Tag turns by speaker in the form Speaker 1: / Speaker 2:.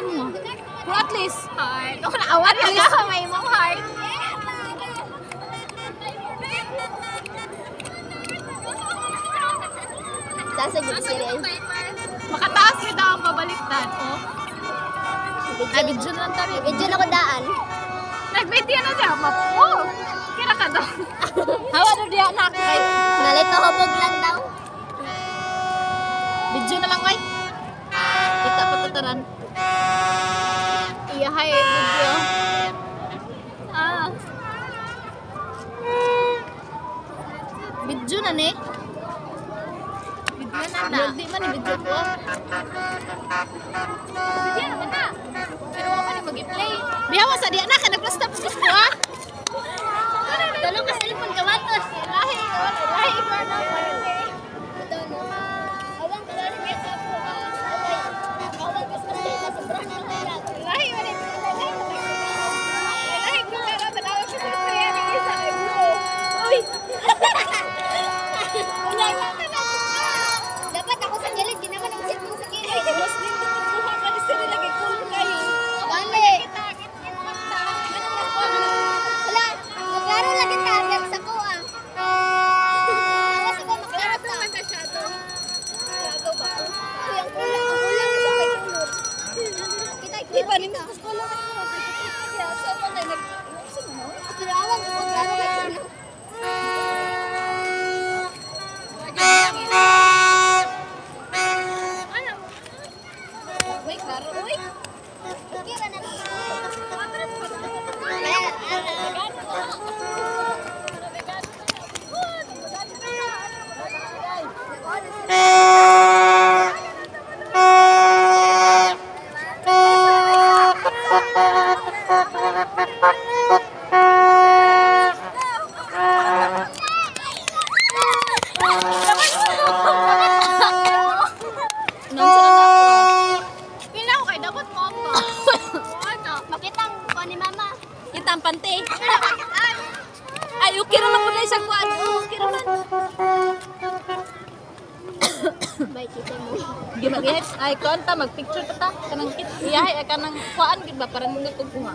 Speaker 1: mo. Pero at least,
Speaker 2: Heart. Kung naawat ka ka, may mong heart.
Speaker 3: Tasa gid sila.
Speaker 2: Makataas mo daw ang pabaliktad. Oh.
Speaker 1: ay, video na lang tayo.
Speaker 3: Video na ko daan.
Speaker 2: Nag-video na siya. Oh, kira ka daw.
Speaker 1: Hawa na diya na ako. Ay,
Speaker 3: Nalito hubog lang daw.
Speaker 1: video na lang, ay. Kita pa tataran.
Speaker 2: Iya, hay, video. Ah.
Speaker 1: Video na ni.
Speaker 2: Video na na.
Speaker 1: Di man ni video ko.
Speaker 2: Video naman na. Pero ako na mag-play.
Speaker 1: Bihawa sa diya na ka nagplastap ko ah.
Speaker 3: Tanong ka cellphone ka matos.
Speaker 2: Lahi ba na mag-play?
Speaker 3: Ito no. Awang ka lang niya sa ako. Awang ka sa data sa brand ng kaya.
Speaker 2: Lahi ba na? Lahi ko na lang. Tanawa ko sa kaya ni isa. Uy!
Speaker 3: Dapat ako sa gilid, di naman ang cellphone sa gilid.
Speaker 2: Mas din ko kuha ka ni sila lagi kulong kayo.
Speaker 3: Bale. Wala, maglaro lagi tayo sa kuha. Awas ako maglaro ta. Ang kulang sa kay kulot. Kita kita. Pero awang ko maglaro kay kulot.
Speaker 2: Uy, klaro. Uy!
Speaker 3: Kira na.
Speaker 2: Pila ko kay dapat mo ako. Ano?
Speaker 3: Makitang ko ni mama.
Speaker 1: Kita ang pante. Ay, okay ra lang po na isang kuan. Okay ra lang.
Speaker 3: Bye kita mo.
Speaker 1: Gimagihit. Ay, kuan ta, magpicture ta ta. Kanang kit. Iyahay, kanang kuan, gid ba? Parang nagkukuha.